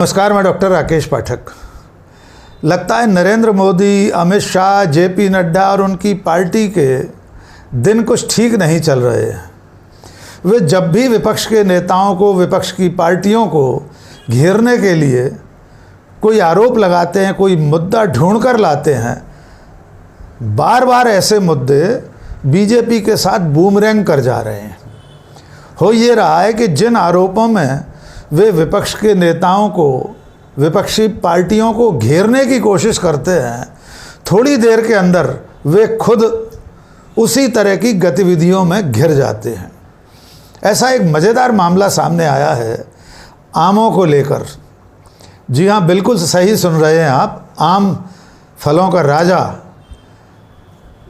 नमस्कार, मैं डॉक्टर राकेश पाठक। लगता है नरेंद्र मोदी, अमित शाह, जेपी नड्डा और उनकी पार्टी के दिन कुछ ठीक नहीं चल रहे हैं। वे जब भी विपक्ष के नेताओं को, विपक्ष की पार्टियों को घेरने के लिए कोई आरोप लगाते हैं, कोई मुद्दा ढूंढ कर लाते हैं, बार बार ऐसे मुद्दे बीजेपी के साथ बूमरैंग कर जा रहे हैं। हो ये रहा है कि जिन आरोपों में वे विपक्ष के नेताओं को, विपक्षी पार्टियों को घेरने की कोशिश करते हैं, थोड़ी देर के अंदर वे खुद उसी तरह की गतिविधियों में घिर जाते हैं। ऐसा एक मज़ेदार मामला सामने आया है आमों को लेकर। जी हाँ, बिल्कुल सही सुन रहे हैं आप, आम फलों का राजा।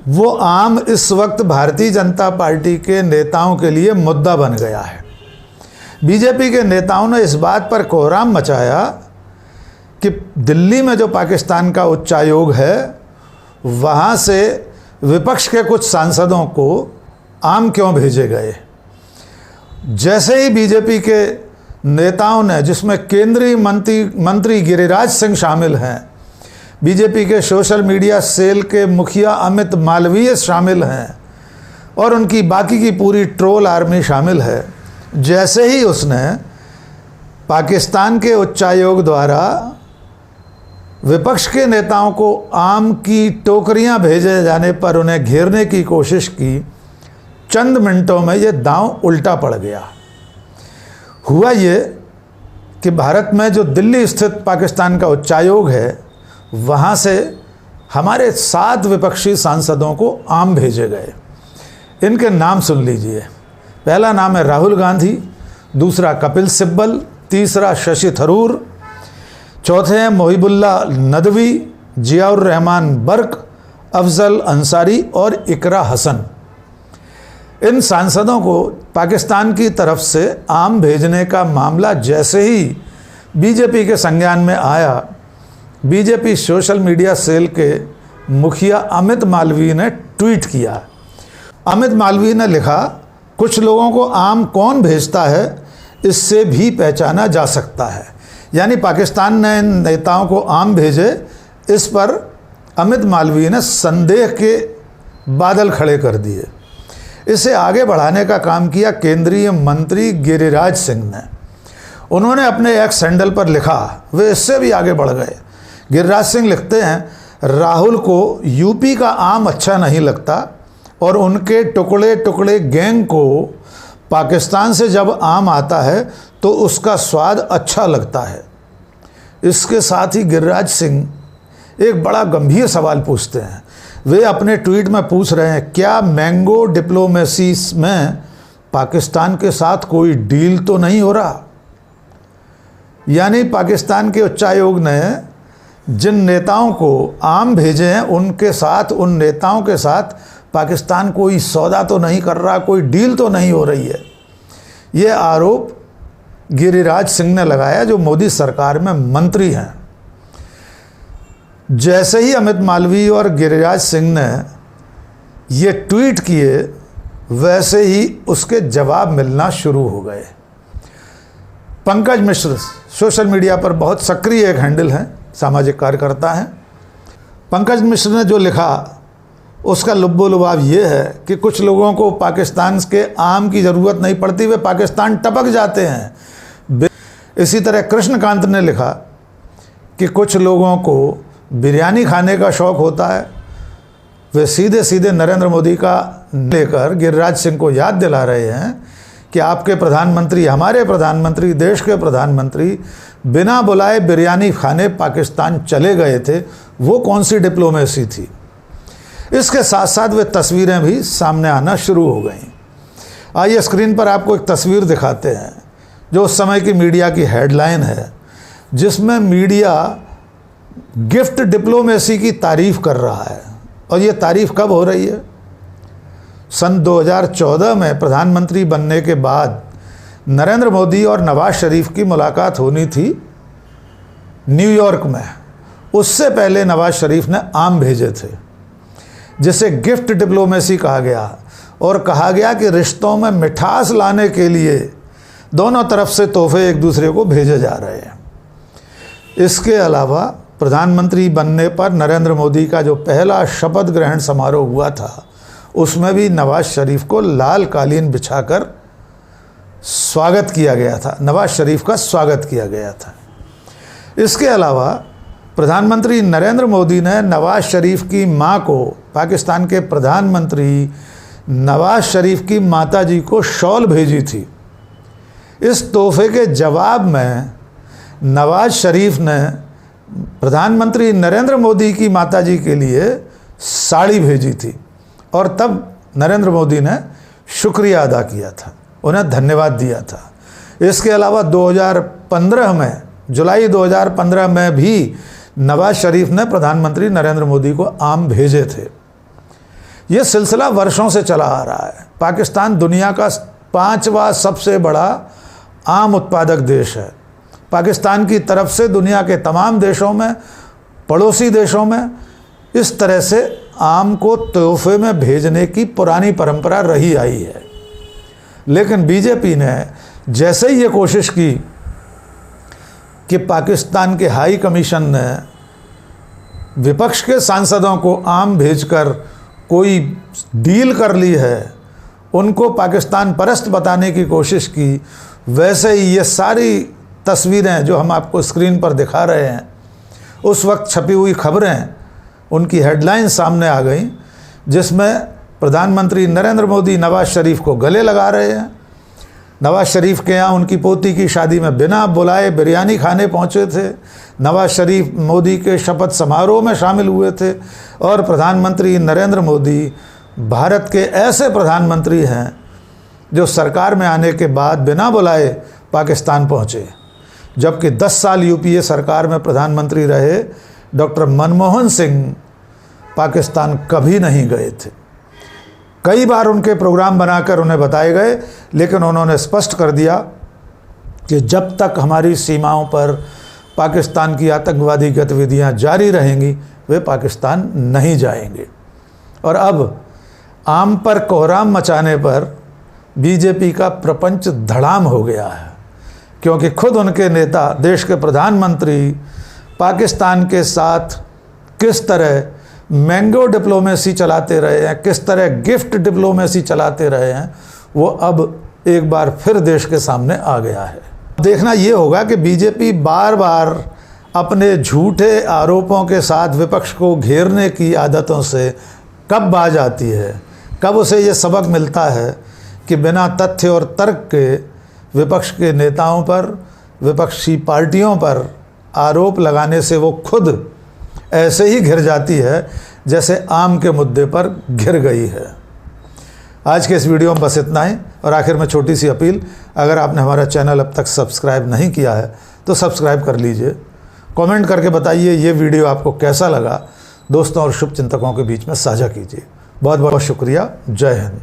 वो आम इस वक्त भारतीय जनता पार्टी के नेताओं के लिए मुद्दा बन गया है। बीजेपी के नेताओं ने इस बात पर कोहराम मचाया कि दिल्ली में जो पाकिस्तान का उच्चायोग है, वहाँ से विपक्ष के कुछ सांसदों को आम क्यों भेजे गए। जैसे ही बीजेपी के नेताओं ने, जिसमें केंद्रीय मंत्री गिरिराज सिंह शामिल हैं, बीजेपी के सोशल मीडिया सेल के मुखिया अमित मालवीय शामिल हैं और उनकी बाकी की पूरी ट्रोल आर्मी शामिल है, जैसे ही उसने पाकिस्तान के उच्चायोग द्वारा विपक्ष के नेताओं को आम की टोकरियां भेजे जाने पर उन्हें घेरने की कोशिश की, चंद मिनटों में ये दांव उल्टा पड़ गया। हुआ ये कि भारत में जो दिल्ली स्थित पाकिस्तान का उच्चायोग है, वहाँ से हमारे 7 विपक्षी सांसदों को आम भेजे गए। इनके नाम सुन लीजिए। पहला नाम है राहुल गांधी, दूसरा कपिल सिब्बल, तीसरा शशि थरूर, चौथे हैं मोहिबुल्ला नदवी, जियाउर रहमान बर्क, अफजल अंसारी और इकरा हसन। इन सांसदों को पाकिस्तान की तरफ से आम भेजने का मामला जैसे ही बीजेपी के संज्ञान में आया, बीजेपी सोशल मीडिया सेल के मुखिया अमित मालवीय ने ट्वीट किया। अमित मालवीय ने लिखा, कुछ लोगों को आम कौन भेजता है इससे भी पहचाना जा सकता है। यानी पाकिस्तान ने इन नेताओं को आम भेजे, इस पर अमित मालवीय ने संदेह के बादल खड़े कर दिए। इसे आगे बढ़ाने का काम किया केंद्रीय मंत्री गिरिराज सिंह ने। उन्होंने अपने एक्स हैंडल पर लिखा, वे इससे भी आगे बढ़ गए। गिरिराज सिंह लिखते हैं, राहुल को यूपी का आम अच्छा नहीं लगता और उनके टुकड़े टुकड़े गैंग को पाकिस्तान से जब आम आता है तो उसका स्वाद अच्छा लगता है। इसके साथ ही गिरिराज सिंह एक बड़ा गंभीर सवाल पूछते हैं। वे अपने ट्वीट में पूछ रहे हैं, क्या मैंगो डिप्लोमेसी में पाकिस्तान के साथ कोई डील तो नहीं हो रहा। यानी पाकिस्तान के उच्चायोग ने जिन नेताओं को आम भेजे हैं, उनके साथ, उन नेताओं के साथ पाकिस्तान कोई सौदा तो नहीं कर रहा, कोई डील तो नहीं हो रही है। ये आरोप गिरिराज सिंह ने लगाया, जो मोदी सरकार में मंत्री हैं। जैसे ही अमित मालवीय और गिरिराज सिंह ने ये ट्वीट किए, वैसे ही उसके जवाब मिलना शुरू हो गए। पंकज मिश्र सोशल मीडिया पर बहुत सक्रिय एक हैंडल हैं, सामाजिक कार्यकर्ता हैं। पंकज मिश्र ने जो लिखा, उसका लुब्बो लुबाब ये है कि कुछ लोगों को पाकिस्तान के आम की ज़रूरत नहीं पड़ती, वे पाकिस्तान टपक जाते हैं। इसी तरह कृष्णकांत ने लिखा कि कुछ लोगों को बिरयानी खाने का शौक़ होता है, वे सीधे सीधे नरेंद्र मोदी का लेकर गिरिराज सिंह को याद दिला रहे हैं कि आपके प्रधानमंत्री, हमारे प्रधानमंत्री, देश के प्रधानमंत्री बिना बुलाए बिरयानी खाने पाकिस्तान चले गए थे। वो कौन सी डिप्लोमेसी थी। इसके साथ साथ वे तस्वीरें भी सामने आना शुरू हो गईं। आइए स्क्रीन पर आपको एक तस्वीर दिखाते हैं, जो उस समय की मीडिया की हेडलाइन है, जिसमें मीडिया गिफ्ट डिप्लोमेसी की तारीफ कर रहा है। और ये तारीफ कब हो रही है? सन 2014 में प्रधानमंत्री बनने के बाद नरेंद्र मोदी और नवाज शरीफ की मुलाकात होनी थी न्यूयॉर्क में। उससे पहले नवाज शरीफ ने आम भेजे थे, जिसे गिफ्ट डिप्लोमेसी कहा गया, और कहा गया कि रिश्तों में मिठास लाने के लिए दोनों तरफ से तोहफे एक दूसरे को भेजे जा रहे हैं। इसके अलावा प्रधानमंत्री बनने पर नरेंद्र मोदी का जो पहला शपथ ग्रहण समारोह हुआ था, उसमें भी नवाज शरीफ को लाल कालीन बिछाकर स्वागत किया गया था, नवाज शरीफ का स्वागत किया गया था। इसके अलावा प्रधानमंत्री नरेंद्र मोदी ने नवाज शरीफ की मां को, पाकिस्तान के प्रधानमंत्री नवाज शरीफ की माताजी को शॉल भेजी थी। इस तोहफे के जवाब में नवाज शरीफ ने प्रधानमंत्री नरेंद्र मोदी की माताजी के लिए साड़ी भेजी थी और तब नरेंद्र मोदी ने शुक्रिया अदा किया था, उन्हें धन्यवाद दिया था। इसके अलावा 2015 में, जुलाई 2015 में भी नवाज शरीफ ने प्रधानमंत्री नरेंद्र मोदी को आम भेजे थे। ये सिलसिला वर्षों से चला आ रहा है। पाकिस्तान दुनिया का 5वां सबसे बड़ा आम उत्पादक देश है। पाकिस्तान की तरफ से दुनिया के तमाम देशों में, पड़ोसी देशों में इस तरह से आम को तोहफे में भेजने की पुरानी परंपरा रही आई है। लेकिन बीजेपी ने जैसे ही ये कोशिश की कि पाकिस्तान के हाई कमीशन ने विपक्ष के सांसदों को आम भेजकर कोई डील कर ली है, उनको पाकिस्तान परस्त बताने की कोशिश की, वैसे ही ये सारी तस्वीरें जो हम आपको स्क्रीन पर दिखा रहे हैं, उस वक्त छपी हुई खबरें, उनकी हेडलाइन सामने आ गई, जिसमें प्रधानमंत्री नरेंद्र मोदी नवाज शरीफ को गले लगा रहे हैं। नवाज शरीफ के यहाँ उनकी पोती की शादी में बिना बुलाए बिरयानी खाने पहुँचे थे। नवाज शरीफ मोदी के शपथ समारोह में शामिल हुए थे। और प्रधानमंत्री नरेंद्र मोदी भारत के ऐसे प्रधानमंत्री हैं जो सरकार में आने के बाद बिना बुलाए पाकिस्तान पहुँचे, जबकि 10 साल यूपीए सरकार में प्रधानमंत्री रहे डॉक्टर मनमोहन सिंह पाकिस्तान कभी नहीं गए थे। कई बार उनके प्रोग्राम बनाकर उन्हें बताए गए, लेकिन उन्होंने स्पष्ट कर दिया कि जब तक हमारी सीमाओं पर पाकिस्तान की आतंकवादी गतिविधियां जारी रहेंगी, वे पाकिस्तान नहीं जाएंगे। और अब आम पर कोहराम मचाने पर बीजेपी का प्रपंच धड़ाम हो गया है, क्योंकि खुद उनके नेता, देश के प्रधानमंत्री पाकिस्तान के साथ किस तरह मैंगो डिप्लोमेसी चलाते रहे हैं, किस तरह गिफ्ट डिप्लोमेसी चलाते रहे हैं, वो अब एक बार फिर देश के सामने आ गया है। देखना ये होगा कि बीजेपी बार बार अपने झूठे आरोपों के साथ विपक्ष को घेरने की आदतों से कब बाज आती है, कब उसे ये सबक मिलता है कि बिना तथ्य और तर्क के विपक्ष के नेताओं पर, विपक्षी पार्टियों पर आरोप लगाने से वो खुद ऐसे ही घिर जाती है जैसे आम के मुद्दे पर घिर गई है। आज के इस वीडियो में बस इतना ही। और आखिर में छोटी सी अपील, अगर आपने हमारा चैनल अब तक सब्सक्राइब नहीं किया है तो सब्सक्राइब कर लीजिए। कमेंट करके बताइए ये वीडियो आपको कैसा लगा, दोस्तों और शुभचिंतकों के बीच में साझा कीजिए। बहुत बहुत शुक्रिया। जय हिंद।